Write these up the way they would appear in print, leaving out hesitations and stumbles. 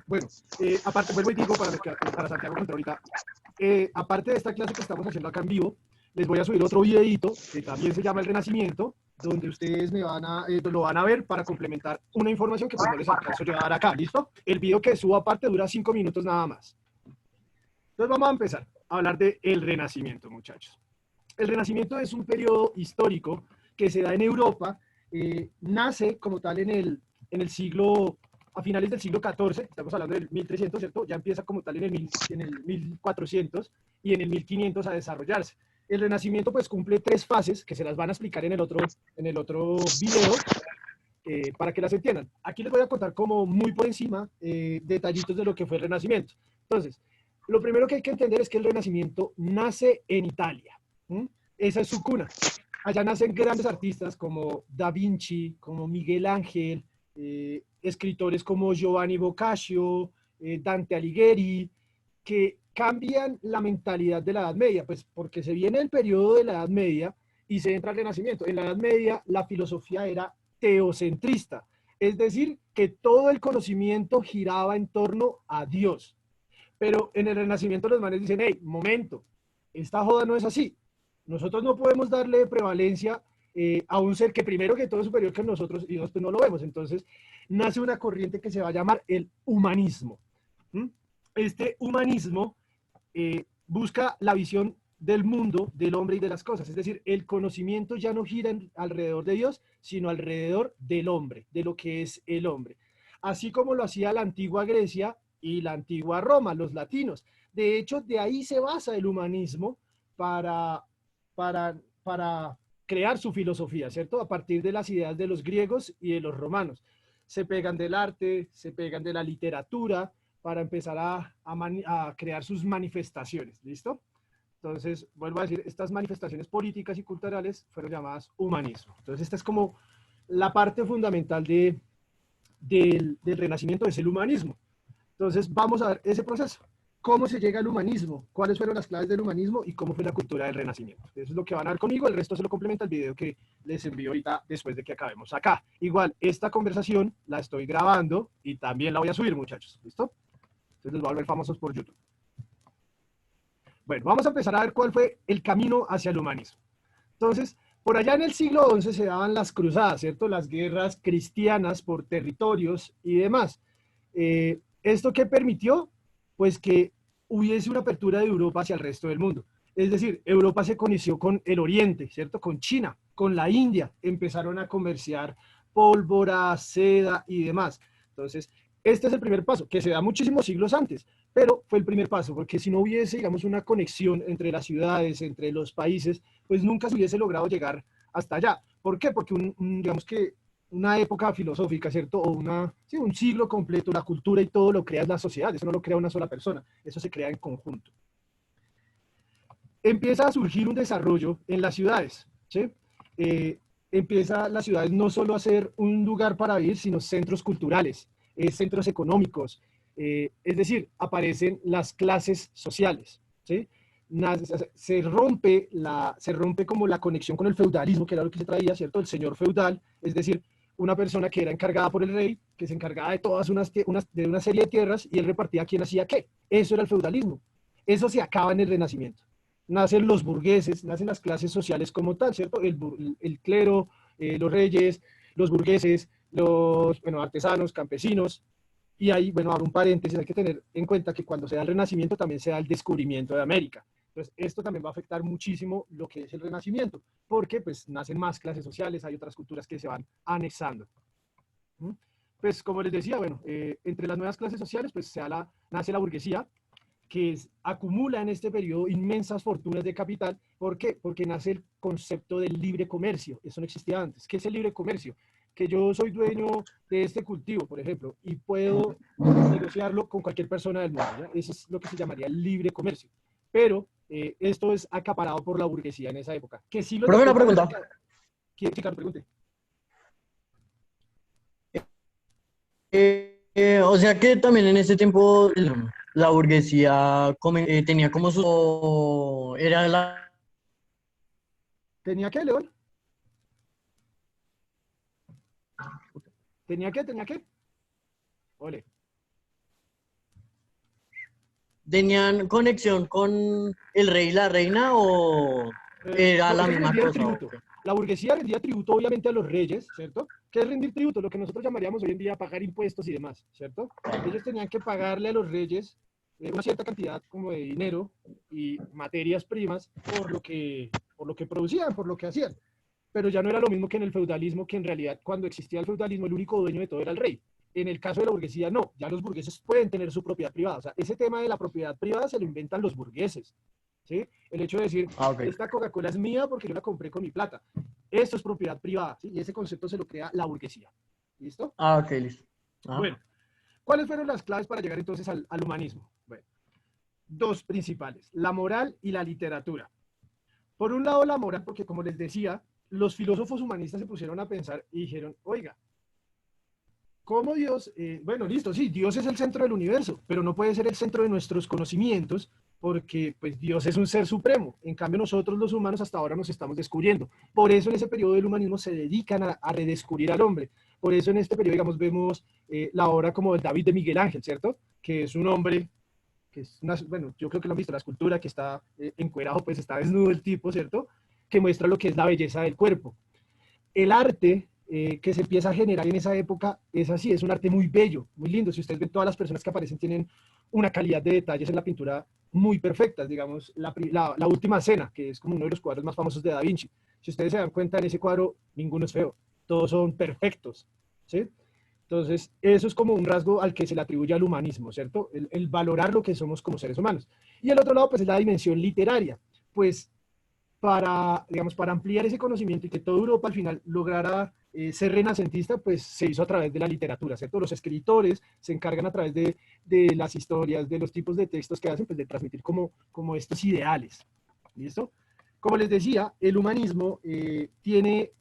Bueno, aparte, vuelvo y digo para Santiago contra ahorita, aparte de esta clase que estamos haciendo acá en vivo, les voy a subir otro videito que también se llama El Renacimiento, donde ustedes lo van a ver para complementar una información que pues no les alcanzo yo a dar acá, ¿listo? El video que subo aparte dura 5 minutos nada más. Entonces vamos a empezar a hablar de el Renacimiento, muchachos. El Renacimiento es un periodo histórico que se da en Europa, nace como tal en el siglo, a finales del siglo XIV, estamos hablando del 1300, ¿cierto? Ya empieza como tal en el 1400 y en el 1500 a desarrollarse. El Renacimiento pues cumple 3 fases que se las van a explicar en el otro video para que las entiendan. Aquí les voy a contar como muy por encima detallitos de lo que fue el Renacimiento. Entonces, lo primero que hay que entender es que el Renacimiento nace en Italia. Esa es su cuna. Allá nacen grandes artistas como Da Vinci, como Miguel Ángel, escritores como Giovanni Boccaccio, Dante Alighieri, que cambian la mentalidad de la Edad Media, pues porque se viene el periodo de la Edad Media y se entra al Renacimiento. En la Edad Media la filosofía era teocentrista, es decir, que todo el conocimiento giraba en torno a Dios. Pero en el Renacimiento los manes dicen, hey, momento, esta joda no es así. Nosotros no podemos darle prevalencia a un ser que primero que todo es superior que nosotros y nosotros no lo vemos. Entonces nace una corriente que se va a llamar el humanismo. Este humanismo busca la visión del mundo, del hombre y de las cosas. Es decir, el conocimiento ya no gira alrededor de Dios, sino alrededor del hombre, de lo que es el hombre. Así como lo hacía la antigua Grecia y la antigua Roma, los latinos. De hecho, de ahí se basa el humanismo para crear su filosofía, ¿cierto? A partir de las ideas de los griegos y de los romanos. Se pegan del arte, se pegan de la literatura para empezar a crear sus manifestaciones, ¿listo? Entonces, vuelvo a decir, estas manifestaciones políticas y culturales fueron llamadas humanismo. Entonces, esta es como la parte fundamental del Renacimiento, es el humanismo. Entonces, vamos a ver ese proceso. ¿Cómo se llega al humanismo? ¿Cuáles fueron las claves del humanismo? ¿Y cómo fue la cultura del Renacimiento? Eso es lo que van a ver conmigo. El resto se lo complementa el video que les envío ahorita después de que acabemos acá. Igual, esta conversación la estoy grabando y también la voy a subir, muchachos. ¿Listo? Entonces, los voy a volver famosos por YouTube. Bueno, vamos a empezar a ver cuál fue el camino hacia el humanismo. Entonces, por allá en el siglo XI se daban las cruzadas, ¿cierto? Las guerras cristianas por territorios y demás. ¿Esto qué permitió? Pues que hubiese una apertura de Europa hacia el resto del mundo. Es decir, Europa se conoció con el Oriente, ¿cierto? Con China, con la India. Empezaron a comerciar pólvora, seda y demás. Entonces, este es el primer paso, que se da muchísimos siglos antes, pero fue el primer paso, porque si no hubiese, digamos, una conexión entre las ciudades, entre los países, pues nunca se hubiese logrado llegar hasta allá. ¿Por qué? Porque digamos que una época filosófica, ¿cierto? O sí, un siglo completo, la cultura y todo lo crea la sociedad, eso no lo crea una sola persona, eso se crea en conjunto. Empieza a surgir un desarrollo en las ciudades, ¿sí? Empieza las ciudades no solo a ser un lugar para vivir, sino centros culturales, centros económicos, es decir, aparecen las clases sociales, ¿sí? Se rompe como la conexión con el feudalismo, que era lo que se traía, ¿cierto? El señor feudal, es decir, una persona que era encargada por el rey, que se encargaba de todas de una serie de tierras y él repartía quién hacía qué. Eso era el feudalismo. Eso se acaba en el Renacimiento. Nacen los burgueses, nacen las clases sociales como tal, ¿cierto? El clero, los reyes, los burgueses, los artesanos, campesinos. Y ahí, bueno, abro un paréntesis, hay que tener en cuenta que cuando se da el Renacimiento también se da el descubrimiento de América. Entonces, esto también va a afectar muchísimo lo que es el Renacimiento, porque pues nacen más clases sociales, hay otras culturas que se van anexando. Pues como les decía, bueno, entre las nuevas clases sociales pues nace la burguesía, que acumula en este periodo inmensas fortunas de capital. ¿Por qué? Porque nace el concepto del libre comercio. Eso no existía antes. ¿Qué es el libre comercio? Que yo soy dueño de este cultivo, por ejemplo, y puedo negociarlo con cualquier persona del mundo, ¿ya? Eso es lo que se llamaría el libre comercio. Pero esto es acaparado por la burguesía en esa época. Que sí lo Pero una pregunta. ¿Quién, Ricardo, pregunte? O sea que también en ese tiempo la burguesía tenía como su... Era la... ¿Tenía qué, León? ¿Tenía qué? ¿Tenía qué? Ole. ¿Tenían conexión con el rey y la reina o era No, la ellos misma rendían cosa? tributo. La burguesía rendía tributo, obviamente, a los reyes, ¿cierto? ¿Qué es rendir tributo? Lo que nosotros llamaríamos hoy en día pagar impuestos y demás, ¿cierto? Ellos tenían que pagarle a los reyes una cierta cantidad como de dinero y materias primas por lo que producían, por lo que hacían. Pero ya no era lo mismo que en el feudalismo, que en realidad cuando existía el feudalismo el único dueño de todo era el rey. En el caso de la burguesía no, ya los burgueses pueden tener su propiedad privada. O sea, ese tema de la propiedad privada se lo inventan los burgueses. ¿Sí? El hecho de decir, Ah, ok. esta Coca-Cola es mía porque yo la compré con mi plata. Esto es propiedad privada, ¿sí? Y ese concepto se lo crea la burguesía. ¿Listo? Ah, ok, listo. Ajá. Bueno, ¿cuáles fueron las claves para llegar entonces al humanismo? Bueno, dos principales, la moral y la literatura. Por un lado, la moral, porque como les decía, los filósofos humanistas se pusieron a pensar y dijeron, oiga, ¿cómo Dios? Bueno, listo, sí, Dios es el centro del universo, pero no puede ser el centro de nuestros conocimientos porque pues Dios es un ser supremo. En cambio, nosotros los humanos hasta ahora nos estamos descubriendo. Por eso en ese periodo del humanismo se dedican a redescubrir al hombre. Por eso en este periodo, digamos, vemos la obra como el David de Miguel Ángel, ¿cierto? Que es un hombre que es una, bueno, yo creo que lo han visto, la escultura que está encuerado, pues está desnudo el tipo, ¿cierto? Que muestra lo que es la belleza del cuerpo. El arte que se empieza a generar en esa época es así, es un arte muy bello, muy lindo. Si ustedes ven, todas las personas que aparecen tienen una calidad de detalles en la pintura muy perfectas. Digamos, la última cena, que es como uno de los cuadros más famosos de Da Vinci. Si ustedes se dan cuenta, en ese cuadro ninguno es feo, todos son perfectos, ¿sí? Entonces, eso es como un rasgo al que se le atribuye al humanismo, ¿cierto? El valorar lo que somos como seres humanos. Y el otro lado, pues, es la dimensión literaria. Pues para, digamos, para ampliar ese conocimiento y que toda Europa al final lograra ser renacentista, pues se hizo a través de la literatura, ¿cierto? Los escritores se encargan a través de las historias, de los tipos de textos que hacen, pues de transmitir como estos ideales, ¿listo? Como les decía, el humanismo tiene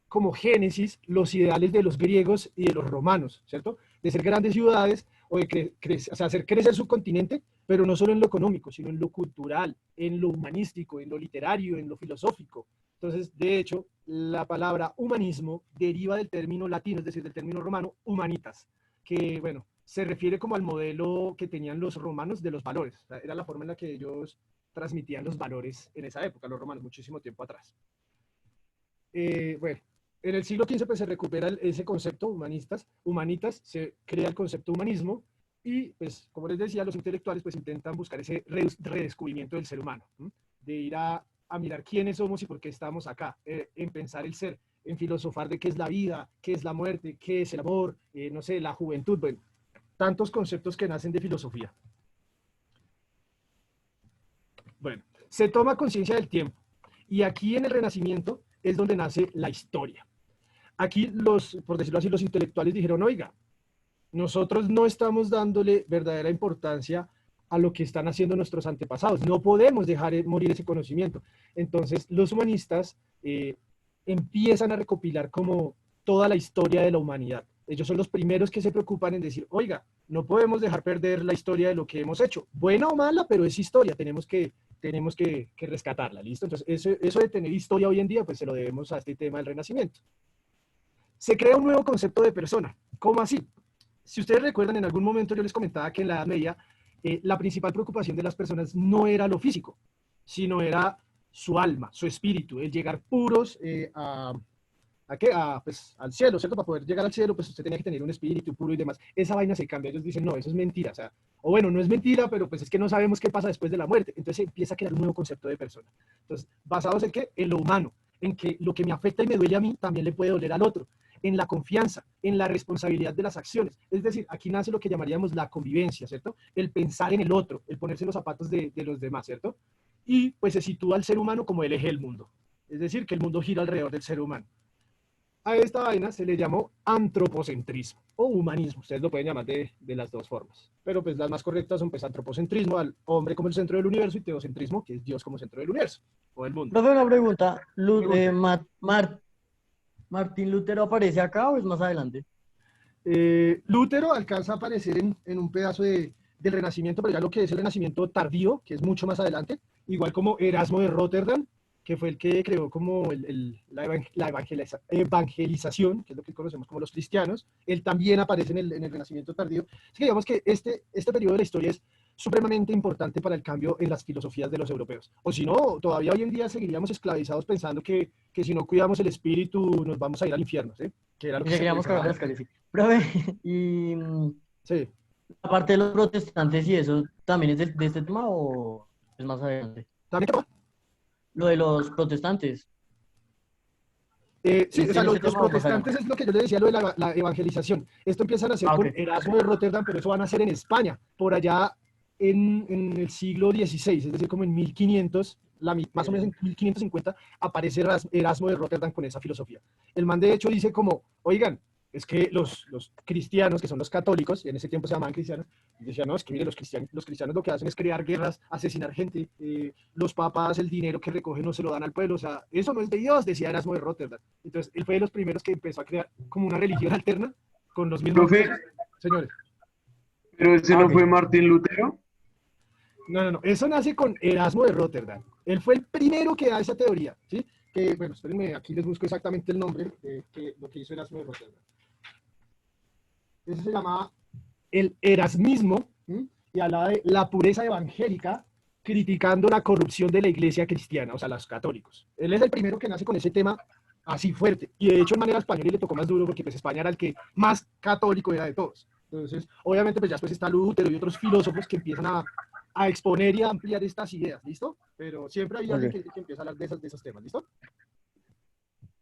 como génesis los ideales de los griegos y de los romanos, ¿cierto? De ser grandes ciudades o de o sea, hacer crecer su continente, pero no solo en lo económico, sino en lo cultural, en lo humanístico, en lo literario, en lo filosófico. Entonces, de hecho, la palabra humanismo deriva del término latino, es decir, del término romano humanitas, que, bueno, se refiere como al modelo que tenían los romanos de los valores. O sea, era la forma en la que ellos transmitían los valores en esa época, los romanos, muchísimo tiempo atrás. Bueno, en el siglo XV pues, se recupera ese concepto humanitas, se crea el concepto humanismo y, pues, como les decía, los intelectuales pues intentan buscar ese redescubrimiento del ser humano, ¿sí? De ir a mirar quiénes somos y por qué estamos acá, en pensar el ser, en filosofar de qué es la vida, qué es la muerte, qué es el amor, no sé, la juventud, bueno, tantos conceptos que nacen de filosofía. Bueno, se toma conciencia del tiempo y aquí en el Renacimiento es donde nace la historia. Aquí por decirlo así, los intelectuales dijeron, oiga, nosotros no estamos dándole verdadera importancia a lo que están haciendo nuestros antepasados. No podemos dejar morir ese conocimiento. Entonces, los humanistas empiezan a recopilar como toda la historia de la humanidad. Ellos son los primeros que se preocupan en decir, oiga, no podemos dejar perder la historia de lo que hemos hecho. Buena o mala, pero es historia. Tenemos que rescatarla, ¿listo? Entonces, eso de tener historia hoy en día, pues se lo debemos a este tema del Renacimiento. Se crea un nuevo concepto de persona. ¿Cómo así? Si ustedes recuerdan, en algún momento yo les comentaba que en la Edad Media la principal preocupación de las personas no era lo físico, sino era su alma, su espíritu, el llegar puros pues, al cielo, ¿cierto? Para poder llegar al cielo, pues usted tenía que tener un espíritu puro y demás. Esa vaina se cambia. Ellos dicen, no, eso es mentira. O bueno, no es mentira, pero pues es que no sabemos qué pasa después de la muerte. Entonces empieza a crear un nuevo concepto de persona. Entonces, basados en qué? En lo humano, en que lo que me afecta y me duele a mí también le puede doler al otro, en la confianza, en la responsabilidad de las acciones. Es decir, aquí nace lo que llamaríamos la convivencia, ¿cierto? El pensar en el otro, el ponerse en los zapatos de los demás, ¿cierto? Y pues se sitúa al ser humano como el eje del mundo. Es decir, que el mundo gira alrededor del ser humano. A esta vaina se le llamó antropocentrismo o humanismo. Ustedes lo pueden llamar de las dos formas. Pero pues las más correctas son pues antropocentrismo, al hombre como el centro del universo, y teocentrismo, que es Dios como centro del universo o del mundo. Profe, una pregunta. Pregunta. ¿Martín Lutero aparece acá o es más adelante? Lutero alcanza a aparecer en un pedazo del Renacimiento, pero ya lo que es el Renacimiento tardío, que es mucho más adelante, igual como Erasmo de Rotterdam, que fue el que creó como evangelización, que es lo que conocemos como los cristianos. Él también aparece en el Renacimiento tardío. Así que digamos que este periodo de la historia es supremamente importante para el cambio en las filosofías de los europeos. O si no, todavía hoy en día seguiríamos esclavizados pensando que si no cuidamos el espíritu nos vamos a ir al infierno, ¿sí? Que era lo Y que se seguiríamos pensaba. cagando las calles, sí. Profe, y Sí. aparte de los protestantes y eso, ¿también es de este tema o es más adelante? ¿También qué? Lo de los protestantes, Sí, o sea, en ese los tema o más protestantes adelante? es lo que yo le decía, lo de la evangelización. Esto empiezan a hacer Ah, ok. con Erasmo de Rotterdam, pero eso van a hacer en España, por allá en el siglo XVI, es decir, como en 1500, más o menos en 1550, aparece Erasmo de Rotterdam con esa filosofía. El man de hecho dice como, oigan, es que los cristianos, que son los católicos, y en ese tiempo se llamaban cristianos, decían, no, es que mire, los cristianos lo que hacen es crear guerras, asesinar gente, los papas el dinero que recogen no se lo dan al pueblo, o sea, eso no es de Dios, decía Erasmo de Rotterdam. Entonces, él fue de los primeros que empezó a crear como una religión alterna con los mismos Profe, dioses. Señores, pero ese Ah, no ok. fue Martín Lutero. no, eso nace con Erasmo de Rotterdam. Él fue el primero que da esa teoría, ¿sí? Que, bueno, espérenme, aquí les busco exactamente el nombre de lo que hizo Erasmo de Rotterdam. Eso se llamaba el erasmismo, ¿sí? Y hablaba de la pureza evangélica, criticando la corrupción de la iglesia cristiana, o sea, los católicos. Él es el primero que nace con ese tema así fuerte. Y de hecho, en manera española le tocó más duro porque pues, España era el que más católico era de todos. Entonces, obviamente, pues ya después está Lutero y otros filósofos que empiezan a exponer y a ampliar estas ideas, ¿listo? Pero siempre hay alguien Ok. que empieza a hablar de esos temas, ¿listo?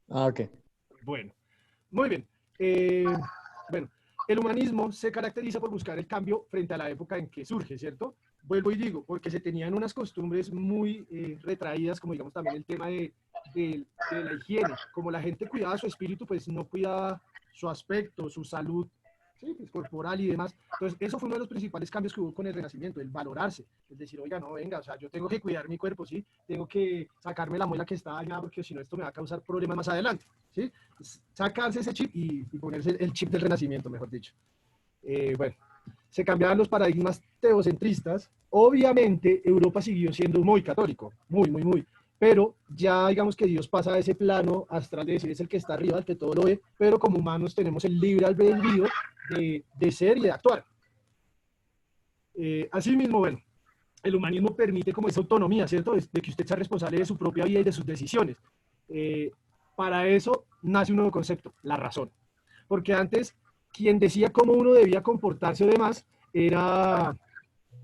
Ah, ok. Bueno, muy bien. Bueno, el humanismo se caracteriza por buscar el cambio frente a la época en que surge, ¿cierto? Vuelvo y digo, porque se tenían unas costumbres muy retraídas, como digamos también el tema de la higiene. Como la gente cuidaba su espíritu, pues no cuidaba su aspecto, su salud, ¿sí? Pues, corporal y demás. Entonces, eso fue uno de los principales cambios que hubo con el Renacimiento, el valorarse. Es decir, oiga, no, venga, o sea, yo tengo que cuidar mi cuerpo, ¿sí? Tengo que sacarme la muela que está allá, porque si no, esto me va a causar problemas más adelante, ¿sí? Sacarse ese chip y ponerse el chip del Renacimiento, mejor dicho. Bueno, se cambiaban los paradigmas teocentristas. Obviamente, Europa siguió siendo muy católico, muy, pero ya digamos que Dios pasa a ese plano astral de decir es el que está arriba, el que todo lo ve, pero como humanos tenemos el libre albedrío de ser y de actuar. Asimismo, bueno, el humanismo permite como esa autonomía, ¿cierto? De que usted sea responsable de su propia vida y de sus decisiones. Para eso nace un nuevo concepto, la razón. Porque antes, quien decía cómo uno debía comportarse o demás, ¿era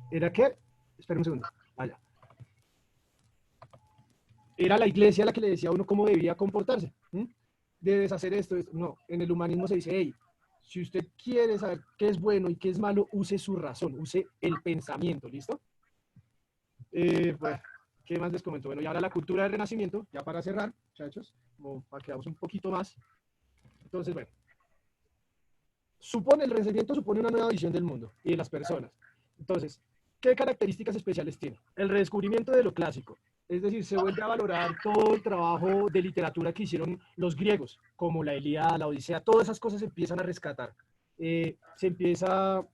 qué? Espera un segundo. Allá. Era la iglesia la que le decía a uno cómo debía comportarse. Debes hacer esto. No, en el humanismo se dice, hey, si usted quiere saber qué es bueno y qué es malo, use su razón, use el pensamiento, ¿listo? Bueno, ¿qué más les comento? Bueno, y ahora la cultura del Renacimiento, ya para cerrar, muchachos, como para que hagamos un poquito más. Entonces, bueno, el Renacimiento supone una nueva visión del mundo y de las personas. Entonces, ¿qué características especiales tiene? El redescubrimiento de lo clásico, es decir, se vuelve a valorar todo el trabajo de literatura que hicieron los griegos, como la Ilíada, la Odisea, todas esas cosas se empiezan a rescatar. Se empieza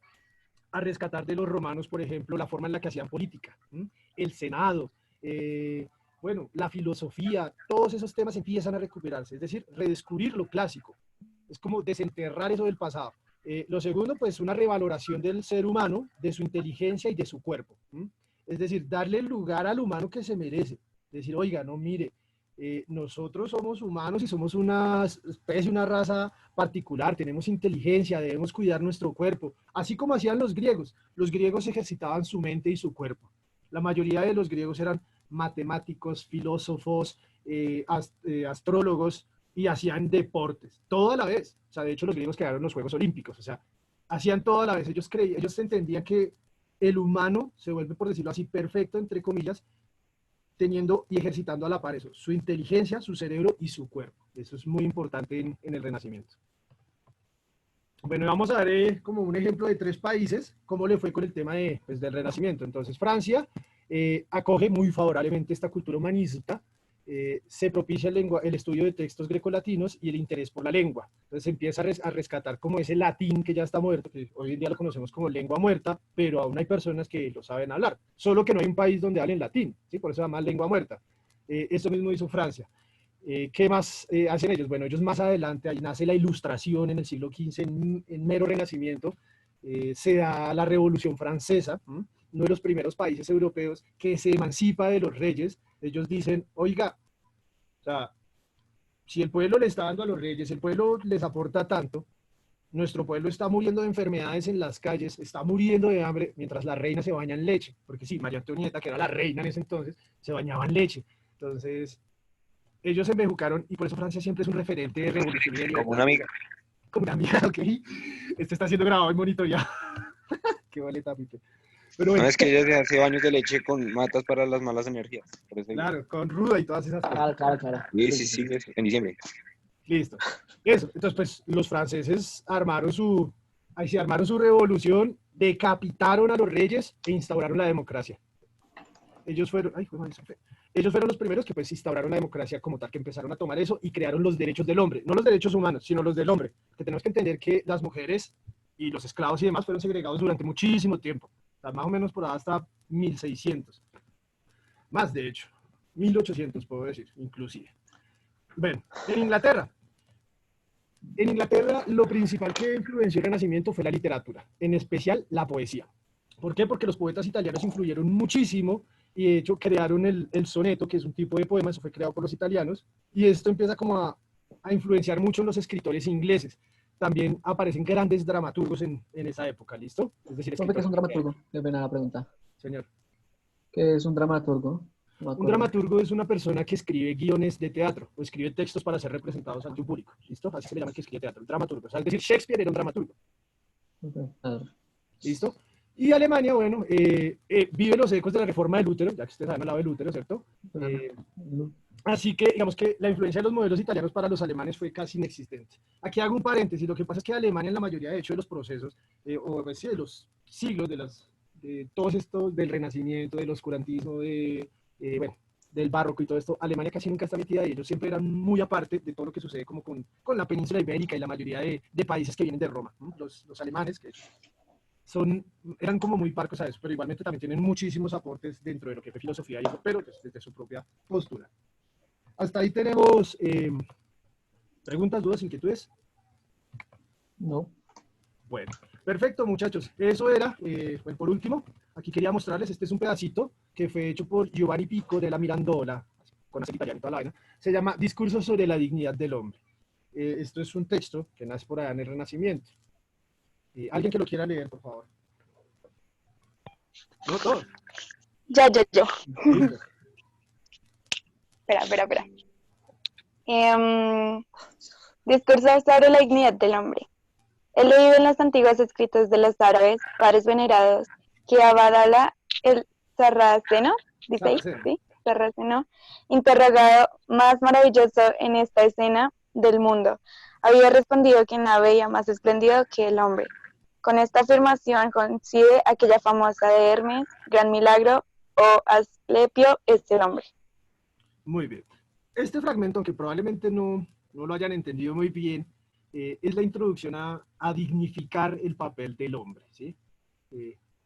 a rescatar de los romanos, por ejemplo, la forma en la que hacían política, el Senado, bueno, la filosofía, todos esos temas empiezan a recuperarse, es decir, redescubrir lo clásico. Es como desenterrar eso del pasado. Lo segundo, pues una revaloración del ser humano, de su inteligencia y de su cuerpo. Es decir, darle el lugar al humano que se merece. Decir, oiga, no, mire, nosotros somos humanos y somos una especie, una raza particular, tenemos inteligencia, debemos cuidar nuestro cuerpo, así como hacían los griegos ejercitaban su mente y su cuerpo. La mayoría de los griegos eran matemáticos, filósofos, astrólogos y hacían deportes, toda la vez. O sea, de hecho los griegos crearon los Juegos Olímpicos, o sea, hacían toda la vez. Ellos entendían que el humano se vuelve, por decirlo así, perfecto, entre comillas, teniendo y ejercitando a la par eso, su inteligencia, su cerebro y su cuerpo. Eso es muy importante en el Renacimiento. Bueno, vamos a ver como un ejemplo de 3 países, cómo le fue con el tema pues, del Renacimiento. Entonces, Francia acoge muy favorablemente esta cultura humanista, se propicia el estudio de textos grecolatinos y el interés por la lengua. Entonces se empieza a rescatar como ese latín que ya está muerto, que hoy en día lo conocemos como lengua muerta, pero aún hay personas que lo saben hablar. Solo que no hay un país donde hablen latín, ¿sí? Por eso se llama lengua muerta. Esto mismo hizo Francia. ¿Qué más hacen ellos? Bueno, ellos más adelante, ahí nace la Ilustración en el siglo XV, en mero Renacimiento, se da la Revolución Francesa, uno de los primeros países europeos que se emancipa de los reyes. Ellos dicen, oiga, o sea, si el pueblo le está dando a los reyes, el pueblo les aporta tanto, nuestro pueblo está muriendo de enfermedades en las calles, está muriendo de hambre, mientras la reina se baña en leche, porque sí, María Antonieta, que era la reina en ese entonces, se bañaba en leche. Entonces, ellos se embejucaron y por eso Francia siempre es un referente de revolución y de Como libertad. una amiga. Como una amiga, ok. Este está siendo grabado y monitoreado. Qué boleta, Pipe. Pero bueno, No, es que ella se hace baños de leche con matas para las malas energías. Por eso digo. claro, con ruda y todas esas cosas. Claro. Sí, eso, en diciembre. Listo. Eso. Entonces, pues los franceses ahí se armaron su revolución, decapitaron a los reyes e instauraron la democracia. Ellos fueron, ellos fueron los primeros que pues instauraron la democracia como tal, que empezaron a tomar eso y crearon los derechos del hombre, no los derechos humanos, sino los del hombre, que tenemos que entender que las mujeres y los esclavos y demás fueron segregados durante muchísimo tiempo, o sea, más o menos por hasta 1600, más de hecho, 1800 puedo decir, inclusive. Bueno, en Inglaterra lo principal que influenció el Renacimiento fue la literatura, en especial la poesía. ¿Por qué? Porque los poetas italianos influyeron muchísimo y de hecho crearon el soneto, que es un tipo de poema, eso fue creado por los italianos, y esto empieza como a influenciar mucho en los escritores ingleses. También aparecen grandes dramaturgos en esa época, ¿listo? Es decir, ¿Qué es un dramaturgo? Qué pena la pregunta. Señor. ¿Qué es un dramaturgo? No me Un acuerdo. dramaturgo es una persona que escribe guiones de teatro o escribe textos para ser representados ante un público, ¿listo? Así se le llama que escribe teatro, el dramaturgo. O sea, es decir, Shakespeare era un dramaturgo, Ok. A ver. ¿listo? Y Alemania, bueno, vive los ecos de la reforma de Lutero, ya que ustedes han hablado de Lutero, ¿cierto? Así que, digamos que la influencia de los modelos italianos para los alemanes fue casi inexistente. Aquí hago un paréntesis, lo que pasa es que Alemania en la mayoría, de hecho, de los procesos, o pues, sí, de los siglos, de todos estos, del Renacimiento, del oscurantismo, bueno, del barroco y todo esto, Alemania casi nunca está metida ahí. Ellos siempre eran muy aparte de todo lo que sucede como con la península ibérica y la mayoría de países que vienen de Roma. Los alemanes, que eran como muy parcos a eso, pero igualmente también tienen muchísimos aportes dentro de lo que fue filosofía y eso, pero desde su propia postura. Hasta ahí tenemos preguntas, dudas, inquietudes. No. Bueno, perfecto, muchachos. Eso era, bueno, por último, aquí quería mostrarles, este es un pedacito que fue hecho por Giovanni Pico de la Mirandola, con acento italiano y toda la vaina. Se llama Discurso sobre la dignidad del hombre. Esto es un texto que nace por allá en el Renacimiento. Alguien que lo quiera leer, por favor. No, todos. Yo. Listo. Espera. Discurso sobre la dignidad del hombre. He leído en los antiguos escritos de los árabes, padres venerados, que Abdalá el Sarraceno, dice ahí, Sarraceno. ¿sí? Sarraceno, interrogado más maravilloso en esta escena del mundo, había respondido que nada veía más espléndido que el hombre. Con esta afirmación coincide aquella famosa de Hermes, gran milagro, o Asclepio es el hombre. Muy bien. Este fragmento, aunque probablemente no lo hayan entendido muy bien, es la introducción a dignificar el papel del hombre, ¿sí?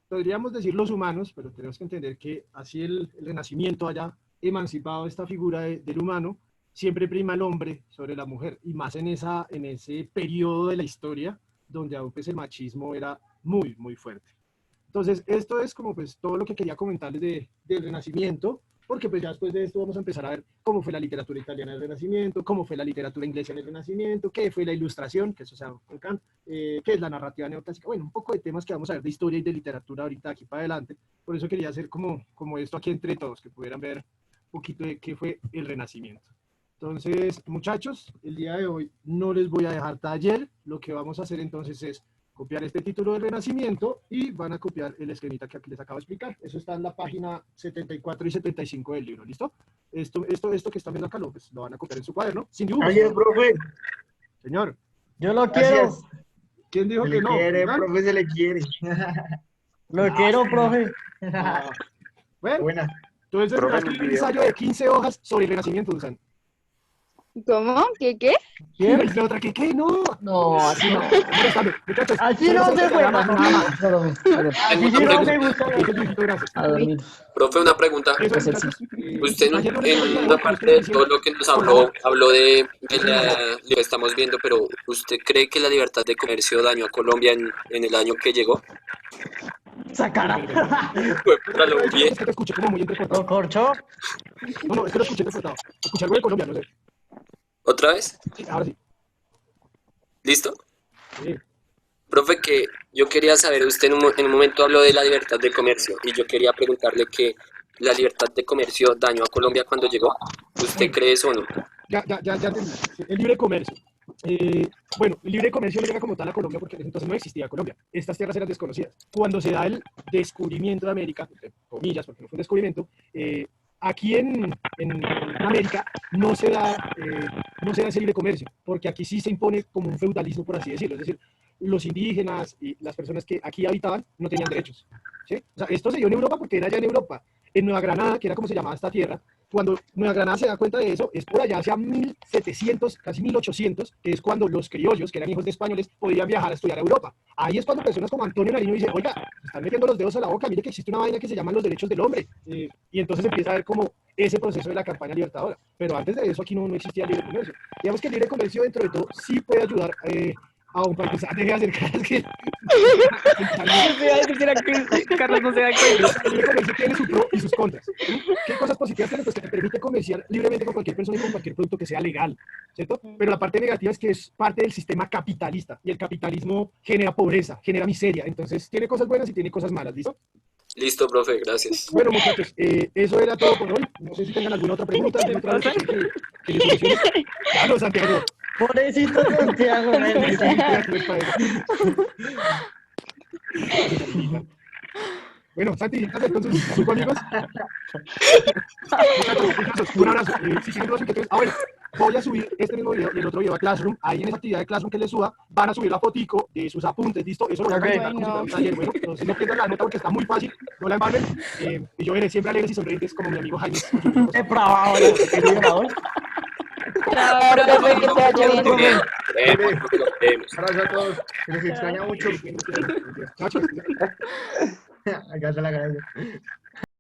Podríamos decir los humanos, pero tenemos que entender que así el Renacimiento haya emancipado esta figura del humano, siempre prima el hombre sobre la mujer, y más en ese periodo de la historia donde aún pues, el machismo era muy, muy fuerte. Entonces, esto es como pues todo lo que quería comentarles del Renacimiento, porque pues ya después de esto vamos a empezar a ver cómo fue la literatura italiana del Renacimiento, cómo fue la literatura inglesa del Renacimiento, qué fue la ilustración, que eso se llama Kant, qué es la narrativa neoclásica, bueno, un poco de temas que vamos a ver de historia y de literatura ahorita aquí para adelante. Por eso quería hacer como esto aquí entre todos, que pudieran ver un poquito de qué fue el Renacimiento. Entonces, muchachos, el día de hoy no les voy a dejar taller, lo que vamos a hacer entonces es copiar este título del Renacimiento y van a copiar el esquemita que aquí les acabo de explicar. Eso está en la página 74 y 75 del libro, ¿listo? Esto que están viendo acá, lo van a copiar en su cuaderno, sin dibujos. Oye, profe, Señor, Yo lo quiero. gracias. ¿quién dijo Se que le no? quiere, ¿Verdad? profe, se le quiere. Lo quiero, profe. Ah, bueno, Buena. entonces Profe, me en va a el escribir un video. ensayo de 15 hojas sobre el Renacimiento, Dusan. ¿Cómo? ¿Qué? ¿Quién? Y la otra, ¿qué? No. No, así no. Molestando. Muchachos, Así cero no se centros, juega. nada más. A dormir, a dormir. Así sí no me gusta. Eso, Luisito, gracias. A dormir. Profe, una pregunta. Eso es, Ejercicio. muchachos. Usted Ayer lunes en fue el día de una hoy, como parte ustedes de todo diciendo, lo que nos habló lo que estamos viendo, pero ¿usted cree que la libertad de comercio dañó a Colombia en el año que llegó? Esa cara. Pues, puta, lo vi. Es que te escuché como muy entrecortado. ¿Lo corcho? No, es que lo escuché entrecortado. Escuché algo de Colombia, no sé. ¿Otra vez? Sí, ahora sí. ¿Listo? Sí. Profe, que yo quería saber, usted en un momento habló de la libertad de comercio y yo quería preguntarle que la libertad de comercio dañó a Colombia cuando llegó. ¿Usted cree eso o no? Ya entendí. El libre comercio. Bueno, el libre comercio no llega como tal a Colombia porque en ese entonces no existía Colombia. Estas tierras eran desconocidas. Cuando se da el descubrimiento de América, entre comillas, porque no fue un descubrimiento, aquí en América no se da ese libre comercio, porque aquí sí se impone como un feudalismo, por así decirlo. Es decir, los indígenas y las personas que aquí habitaban no tenían derechos. ¿Sí? O sea, esto se dio en Europa porque era allá en Europa. En Nueva Granada, que era como se llamaba esta tierra, cuando Nueva Granada se da cuenta de eso, es por allá hacia 1700, casi 1800, que es cuando los criollos, que eran hijos de españoles, podían viajar a estudiar a Europa. Ahí es cuando personas como Antonio Nariño dicen, oiga, están metiendo los dedos a la boca, mire que existe una vaina que se llama los derechos del hombre. Y entonces empieza a ver como ese proceso de la campaña libertadora. Pero antes de eso aquí no existía libre comercio. Digamos que el libre comercio dentro de todo sí puede ayudar a un país. Deje de acercar, es que... Carlos no se da cuenta. El libre comercio tiene su pro y sus contras. ¿Qué cosas positivas tiene? Pues que te permite comerciar libremente con cualquier persona y con cualquier producto que sea legal, ¿cierto? Pero la parte negativa es que es parte del sistema capitalista y el capitalismo genera pobreza, genera miseria. Entonces tiene cosas buenas y tiene cosas malas, ¿listo? Listo, profe, gracias. Bueno, muchachos, eso era todo por hoy. No sé si tengan alguna otra pregunta, alguna otra cosa que les solucione. Claro, Santiago. Pobrecito Santiago. Bueno, Santi, ¿estás con sus amigos? Muchachos, un abrazo. Si siguen los inquietudes, bueno, voy a subir este mismo video y el otro video a Classroom. Ahí en esa actividad de Classroom que les suba, van a subir la fotico de sus apuntes, ¿listo? Eso lo voy a calificar como si fuera un taller. Bueno, entonces no pierdan la nota porque está muy fácil, no la embarren. Y yo veré siempre alegres y sonrientes como mi amigo Jaime. Depravado, el violador. Chao, profe, que te vaya bien. Vemos. Gracias a todos. Se les extraña mucho. Chao, chao. Acá está la gracia.